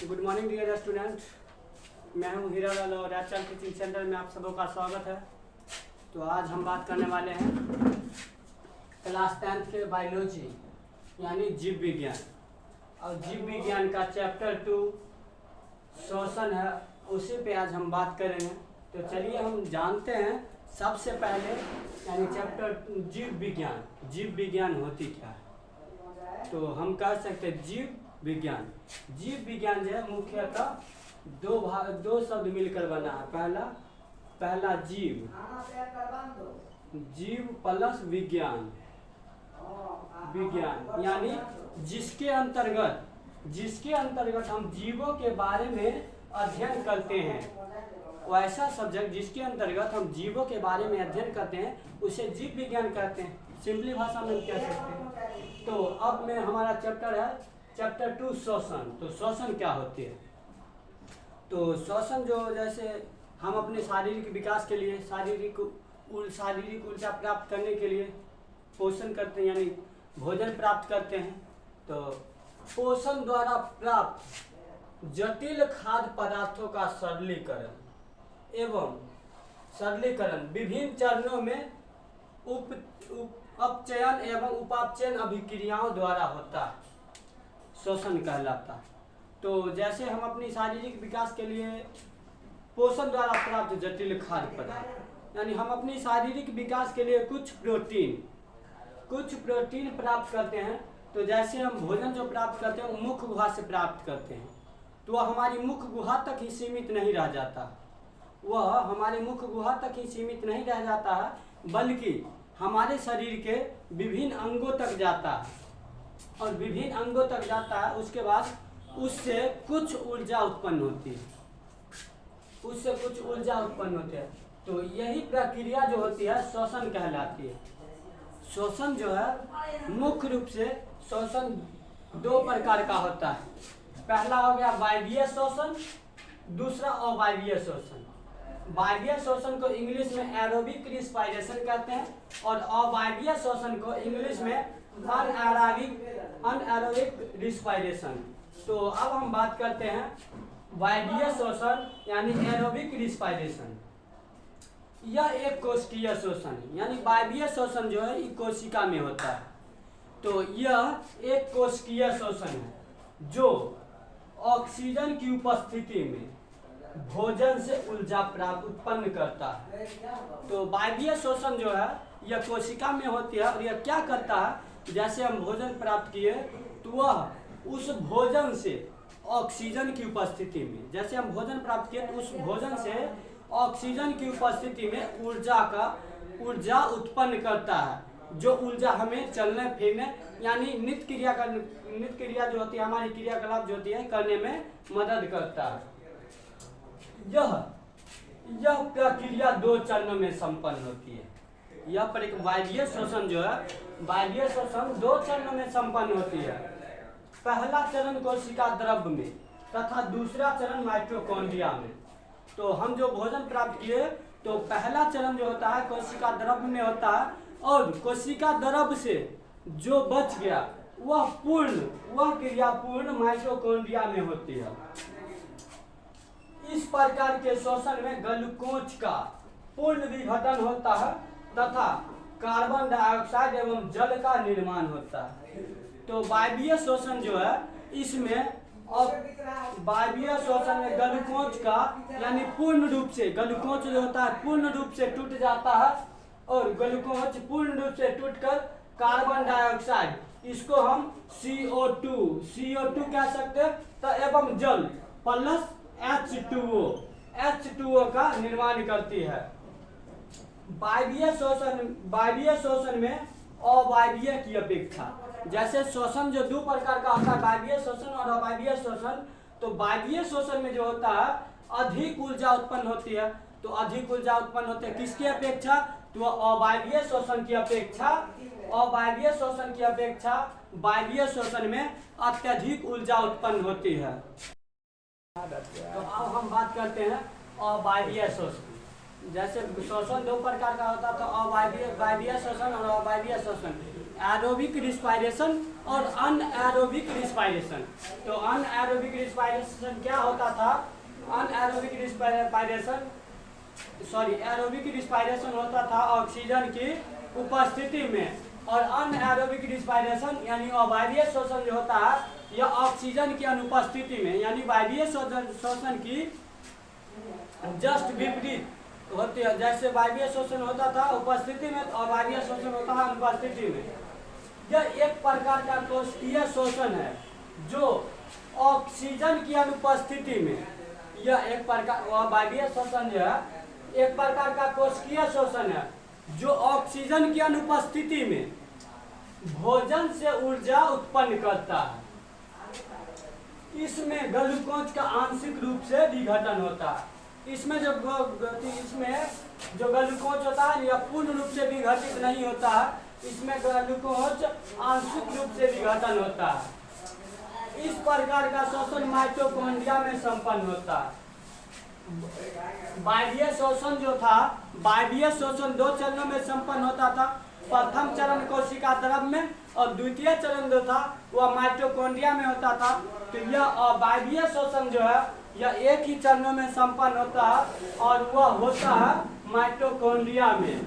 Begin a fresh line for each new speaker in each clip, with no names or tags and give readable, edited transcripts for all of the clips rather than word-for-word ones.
Good morning dear student, मैं हूं हीरा लाल और एचएल टीचिंग सेंटर में आप सबों का स्वागत है। तो आज हम बात करने वाले हैं क्लास 10th के बायोलॉजी यानी जीव विज्ञान, और जीव विज्ञान का चैप्टर 2 श्वसन है, उसी पे आज हम बात करेंगे। तो चलिए हम जानते हैं सबसे पहले यानी चैप्टर जीव विज्ञान होती क्या है। तो हम कह सकते हैं जीव विज्ञान जो है मुख्यतः दो शब्द मिलकर बना है। पहला जीव प्लस विज्ञान यानी जिसके अंतर्गत हम जीवों के बारे में अध्ययन करते हैं, वैसा सब्जेक्ट जिसके अंतर्गत हम जीवों के बारे में अध्ययन करते हैं उसे जीव विज्ञान कहते हैं। सिंपली भाषा में कह सकते हैं। तो अब में हमारा चैप्टर है चैप्टर 2 श्वसन। तो श्वसन क्या होती है? तो श्वसन जो जैसे हम अपने शारीरिक विकास के लिए शारीरिक ऊर्जा प्राप्त करने के लिए पोषण करते हैं यानी भोजन प्राप्त करते हैं। तो पोषण द्वारा प्राप्त जटिल खाद्य पदार्थों का सरलीकरण विभिन्न चरणों में अपचयन एवं उपापचयन अभिक्रियाओं द्वारा होता है, श्वसन कहलाता है। तो जैसे हम अपनी शारीरिक विकास के लिए पोषण द्वारा प्राप्त जटिल खाद्य पदार्थ यानी हम अपनी शारीरिक विकास के लिए कुछ प्रोटीन प्राप्त करते हैं। तो जैसे हम भोजन जो प्राप्त करते हैं वो मुख गुहा से प्राप्त करते हैं, तो वह हमारी मुख गुहा तक ही सीमित नहीं रह जाता है, बल्कि हमारे शरीर के विभिन्न अंगों तक जाता है, और विभिन्न अंगों तक जाता है। उसके बाद उससे कुछ ऊर्जा उत्पन्न होती है। तो यही प्रक्रिया जो होती है श्वसन कहलाती है। श्वसन जो है मुख्य रूप से श्वसन 2 प्रकार का होता है। पहला हो गया वायवीय श्वसन, दूसरा अवायवीय श्वसन। वायवीय श्वसन को इंग्लिश में एरोबिक रिस्पायरेशन कहते हैं, और अवायवीय श्वसन को इंग्लिश में अनएरोबिक रिस्पायरेशन। तो अब हम बात करते हैं वायवीय श्वसन यानी एरोबिक रिस्पायरेशन। यह एक कोशिकीय श्वसन यानी वायवीय श्वसन जो है कोशिका में होता है। तो यह एक कोशिकीय श्वसन है जो ऑक्सीजन की उपस्थिति में भोजन से ऊर्जा प्राप्त उत्पन्न करता है। तो वायवीय श्वसन जो है यह कोशिका में होती है, और यह क्या करता है, जैसे हम भोजन प्राप्त किए तो वह उस भोजन से ऑक्सीजन की उपस्थिति में, जैसे हम भोजन प्राप्त किए तो उस भोजन से ऑक्सीजन की उपस्थिति में ऊर्जा उत्पन्न करता है, जो ऊर्जा हमें चलने फिरने यानी नित्य क्रिया जो होती है, हमारी क्रियाकलाप जो होती है करने में मदद करता है। यह प्रक्रिया 2 चरणों में संपन्न होती है। यह पर एक वायवीय श्वसन जो है वायवीय श्वसन 2 चरणों में संपन्न होती है। पहला चरण कोशिका द्रव्य में तथा दूसरा चरण माइटोकॉन्ड्रिया में। तो हम जो भोजन प्राप्त किए तो पहला चरण जो होता है कोशिका द्रव्य में होता है, और कोशिका द्रव्य से जो बच गया वह क्रिया पूर्ण माइटोकॉन्ड्रिया में होती है। इस प्रकार के श्वसन में ग्लूकोज का पूर्ण विघटन होता है तथा कार्बन डाइऑक्साइड एवं जल का निर्माण होता है। तो वायवीय श्वसन जो है इसमें वायवीय श्वसन में ग्लूकोज का यानी पूर्ण रूप से ग्लूकोज जो होता है पूर्ण रूप से टूट जाता है, और ग्लूकोज पूर्ण रूप से टूटकर कार्बन डाइऑक्साइड इसको हम CO2 कह सकते हैं, तो एवं जल प्लस H2O का निर्माण करती है। वायवीय श्वसन में अवायवीय की अपेक्षा, जैसे श्वसन जो 2 प्रकार का होता है वायवीय श्वसन और अवायवीय श्वसन, तो वायवीय श्वसन में जो होता है अधिक ऊर्जा उत्पन्न होती है। तो अधिक ऊर्जा उत्पन्न होती है किसकी अपेक्षा? तो अवायवीय श्वसन की अपेक्षा वायवीय श्वसन में अत्यधिक ऊर्जा उत्पन्न होती है। तो अब हम बात करते हैं अवायवीय श्वसन। जैसे श्वसन 2 प्रकार का होता है, तो वायवीय श्वसन और अवायवीय श्वसन। एरोबिक रिस्पायरेशन और अनएरोबिक रिस्पायरेशन। तो अनएरोबिक रिस्पायरेशन क्या होता था? अनएरोबिक रिस्पायरेशन एरोबिक रिस्पायरेशन होता था ऑक्सीजन की उपस्थिति में, और अनएरोबिक रिस्पायरेशन यानी अवायवीय शोषण जो होता है यह ऑक्सीजन की अनुपस्थिति में, यानी वायवीय शोषण की जस्ट विपरीत होती है। जैसे वायवीय शोषण होता था उपस्थिति में, और अवायवीय शोषण होता है अनुपस्थिति में। यह एक प्रकार का कोशिकीय शोषण है जो ऑक्सीजन की अनुपस्थिति में, यह एक प्रकार वायवीय शोषण जो है एक प्रकार का कोशिकीय शोषण है जो ऑक्सीजन की अनुपस्थिति में भोजन से ऊर्जा उत्पन्न करता है। इसमें ग्लूकोज का आंशिक रूप से विघटन होता है। इसमें जो ग्लूकोज होता है यह पूर्ण रूप से विघटित नहीं होता है, इसमें ग्लूकोज आंशिक रूप से विघटन होता है। इस प्रकार का शोषण माइटोकॉन्ड्रिया में संपन्न होता है। वायवीय शोषण जो था, वायवीय शोषण 2 चरणों में संपन्न होता था। प्रथम चरण कोशिका द्रव में और द्वितीय चरण जो था वह माइटोकॉन्ड्रिया में होता था। तो यह वायवीय शोषण जो है यह एक ही चरणों में संपन्न होता है और वह होता है माइटोकॉन्ड्रिया में।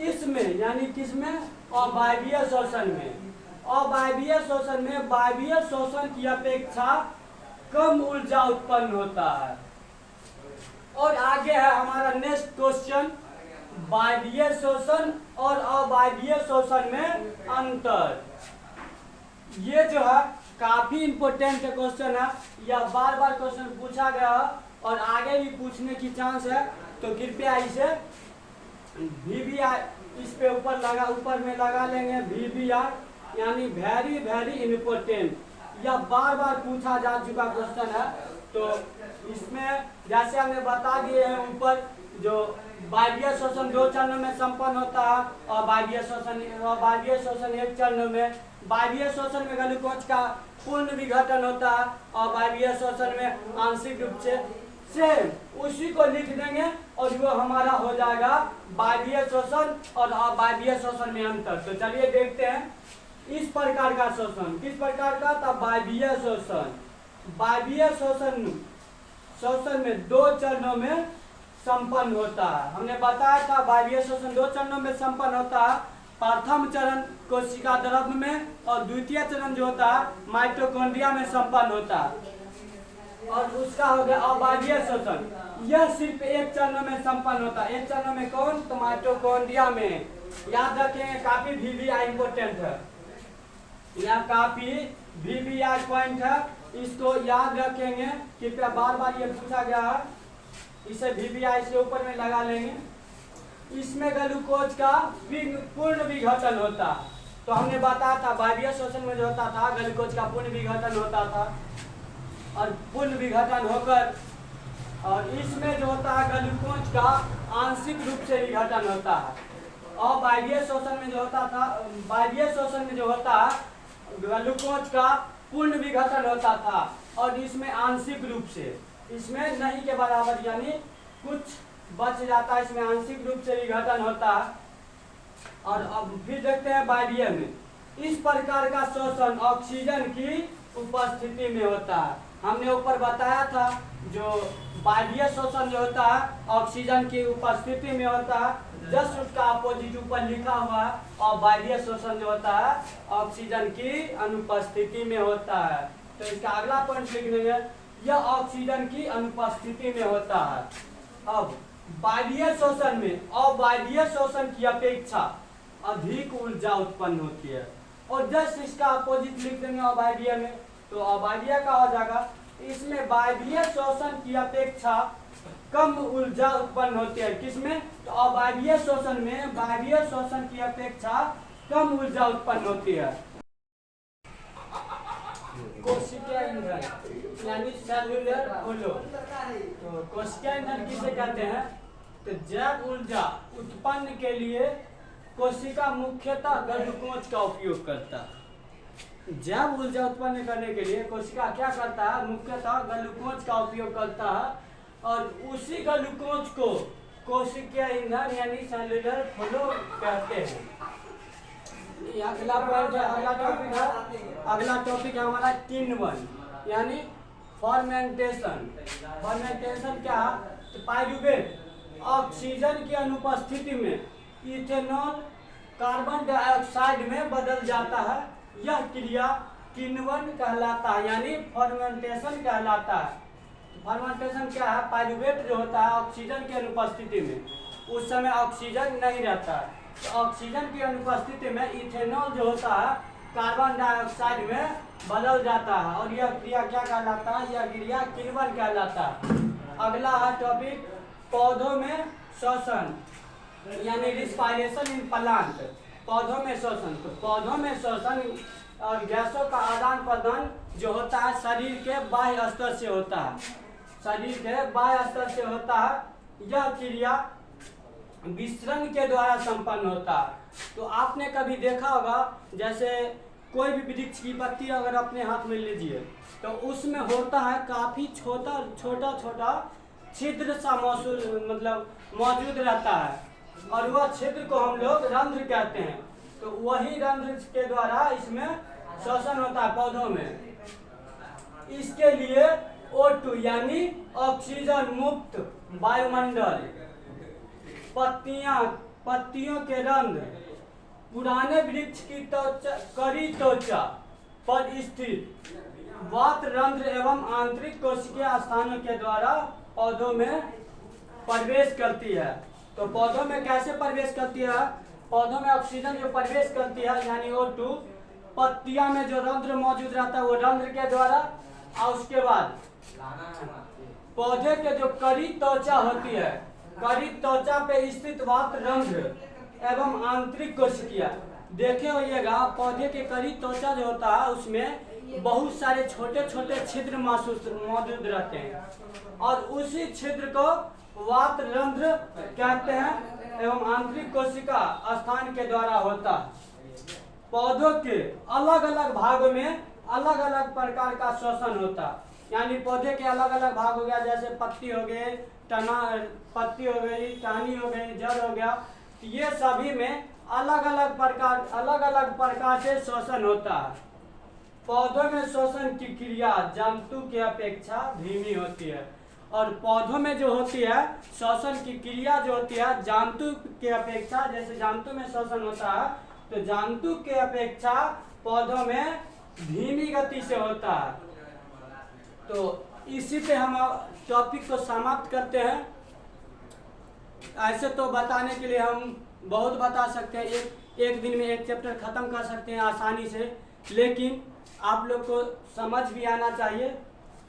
इसमें यानी किसमें? अवायवीय शोषण में। अवायवीय शोषण में वायवीय शोषण की अपेक्षा कम ऊर्जा उत्पन्न होता है। और आगे है हमारा नेक्स्ट क्वेश्चन, वायवीय शोषण और अवायवीय शोषण में अंतर। ये जो है काफी इंपॉर्टेंट क्वेश्चन है, यह बार बार क्वेश्चन पूछा गया है और आगे भी पूछने की चांस है। तो कृपया इसे VBR इस पे ऊपर में लगा लेंगे, VBR यानी वेरी वेरी इंपॉर्टेंट। यह बार बार पूछा जा चुका क्वेश्चन है। तो इसमें जैसे हमने बता दिए हैं ऊपर, जो वायवीय शोषण 2 चरणों में संपन्न होता है और वायवीय शोषण 1 चरण में। वायवीय शोषण में ग्लूकोज का पूर्ण विघटन होता है और वायवीय शोषण में आंशिक रूप से। सेम उसी को लिख देंगे और वो हमारा हो जाएगा वायवीय शोषण और अवायवीय शोषण में अंतर। तो चलिए देखते हैं इस प्रकार का शोषण किस प्रकार का था? वायवीय शोषण। वायवीय शोषण में 2 चरणों में संपन्न होता है। हमने बताया था वायवीय शोषण 2 चरणों में संपन्न होता है। प्रथम चरण कोशिका द्रव में और द्वितीय चरण जो होता है माइटोकॉन्ड्रिया में संपन्न होता है। और उसका हो गया अवायवीय शोषण, यह सिर्फ 1 चरण में संपन्न होता है। 1 चरण में कौन? तो माइटोकॉन्ड्रिया में। याद रखेंगे, काफी VBR इंपोर्टेंट है, यह काफी VBR पॉइंट है, इसको याद रखेंगे। कृपया बार बार ये पूछा गया है, इसे VBR इसके ऊपर में लगा लेंगे। इसमें ग्लूकोज का पूर्ण विघटन होता है। तो हमने बताया था वायवीय शोषण में जो होता था ग्लूकोज का पूर्ण विघटन होता था और पूर्ण विघटन होकर, और इसमें जो होता है ग्लूकोज का आंशिक रूप से विघटन होता है। और वायवीय शोषण में जो होता था, वायवीय शोषण में जो होता है ग्लूकोज का पूर्ण विघटन होता था और इसमें आंशिक रूप से, इसमें नहीं के बराबर यानी कुछ बच जाता है, इसमें आंशिक रूप से विघटन होता है। और अब फिर देखते हैं वायवीय में। इस प्रकार का शोषण ऑक्सीजन की उपस्थिति में होता है। हमने ऊपर बताया था जो वायवीय शोषण जो होता है ऑक्सीजन की उपस्थिति में होता है, जस्ट उसका अपोजिट ऊपर लिखा हुआ है। और वायवीय शोषण जो होता है ऑक्सीजन की अनुपस्थिति में होता है। तो इसका अगला पॉइंट लिख लेंगे, यह ऑक्सीजन की अनुपस्थिति में होता है। अब वायवीय शोषण में अवायवीय शोषण की अपेक्षा अधिक ऊर्जा उत्पन्न होती है और जस्ट इसका अपोजिट लिख देंगे अवायवीय में। तो अवायवीय का हो जाएगा, इसमें वायवीय शोषण की अपेक्षा कम ऊर्जा उत्पन्न होती है। किसमें? तो अवायवीय शोषण में वायवीय शोषण की अपेक्षा कम ऊर्जा उत्पन्न होती है। कोशिकीय ईंधन यानी सेल्यूलर फ्लो। तो कोशिकीय ईंधन किसे कहते हैं? तो जैव ऊर्जा उत्पन्न के लिए कोशिका मुख्यतः ग्लूकोज का उपयोग करता है। जैव ऊर्जा उत्पन्न करने के लिए कोशिका क्या करता है? मुख्यतः ग्लूकोज का उपयोग करता है और उसी ग्लूकोज को कोशिकीय ईंधन यानी सेल्यूलर फ्लो कहते हैं। अगला टॉपिक है हमारा किण्वन यानी फर्मेंटेशन। फर्मेंटेशन क्या है? तो पाइरूवेट ऑक्सीजन की अनुपस्थिति में इथेनॉल कार्बन डाइऑक्साइड में बदल जाता है। यह क्रिया किण्वन कहलाता है यानी फर्मेंटेशन कहलाता है। फर्मेंटेशन क्या है? पाइरूवेट जो होता है ऑक्सीजन की अनुपस्थिति में, उस समय ऑक्सीजन नहीं रहता है, तो ऑक्सीजन की अनुपस्थिति में इथेनॉल जो होता है कार्बन डाइऑक्साइड में बदल जाता है और यह क्रिया क्या कहलाता है? यह क्रिया किण्वन कहलाता है। अगला है टॉपिक पौधों में श्वसन यानी रिस्पायरेशन इन प्लांट। पौधों में श्वसन, तो पौधों में श्वसन और गैसों का आदान प्रदान जो होता है शरीर के बाह्य स्तर से होता है, शरीर के बाह्य स्तर से होता है। यह क्रिया विसरण के द्वारा संपन्न होता है। तो आपने कभी देखा होगा जैसे कोई भी वृक्ष की पत्ती अगर अपने हाथ में लीजिए तो उसमें होता है काफी छोटा छोटा छिद्र सा मौजूद रहता है और वह छिद्र को हम लोग रंध्र कहते हैं। तो वही रंध्र के द्वारा इसमें श्वसन होता है पौधों में। इसके लिए O2 यानी ऑक्सीजन मुक्त वायुमंडल, पत्तियों के रंध्र, पुराने वृक्ष की कड़ी त्वचा पर स्थित वात रंध्र एवं आंतरिक कोशिकीय स्थानों के द्वारा पौधों में प्रवेश करती है। तो पौधों में कैसे प्रवेश करती है? पौधों में ऑक्सीजन जो प्रवेश करती है यानी O2 पत्तियां में जो रंध्र मौजूद रहता है वो रंध्र के द्वारा, और उसके बाद पौधे के जो कड़ी त्वचा होती है, कड़ी त्वचा पे स्थित वात रंध्र एवं आंतरिक कोशिकीय। देखे होइएगा पौधे के कड़ी त्वचा जो होता है उसमें बहुत सारे छोटे छोटे छिद्र मौजूद रहते हैं और उसी छिद्र को वात रंध्र कहते हैं एवं आंतरिक कोशिका स्थान के द्वारा होता है। पौधों के अलग अलग भागों में अलग अलग प्रकार का श्वसन होता है यानी पौधे के अलग अलग भाग हो गया, जैसे पत्ती हो गए, पत्ती हो गई, टहनी हो गई, जड़ हो गया, ये सभी में अलग अलग प्रकार से श्वसन होता है। पौधों में श्वसन की क्रिया जंतु की अपेक्षा धीमी होती है और पौधों में जो होती है श्वसन की क्रिया जो होती है जंतु के अपेक्षा, जैसे जंतु में श्वसन होता है तो जंतु के अपेक्षा पौधों में धीमी गति से होता है। तो इसी पे हम टॉपिक को समाप्त करते हैं। ऐसे तो बताने के लिए हम बहुत बता सकते हैं, एक दिन में एक चैप्टर खत्म कर सकते हैं आसानी से, लेकिन आप लोग को समझ भी आना चाहिए।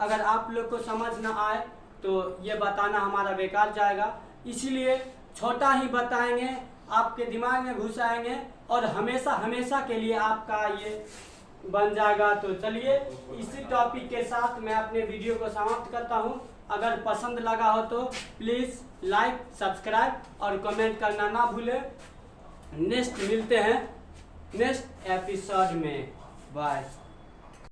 अगर आप लोग को समझ ना आए तो ये बताना हमारा बेकार जाएगा, इसीलिए छोटा ही बताएंगे, आपके दिमाग में घुसाएंगे और हमेशा के लिए आपका ये बन जाएगा। तो चलिए इसी टॉपिक के साथ मैं अपने वीडियो को समाप्त करता हूँ। अगर पसंद लगा हो तो प्लीज़ लाइक, सब्सक्राइब और कमेंट करना ना भूलें। नेक्स्ट मिलते हैं नेक्स्ट एपिसोड में। बाय।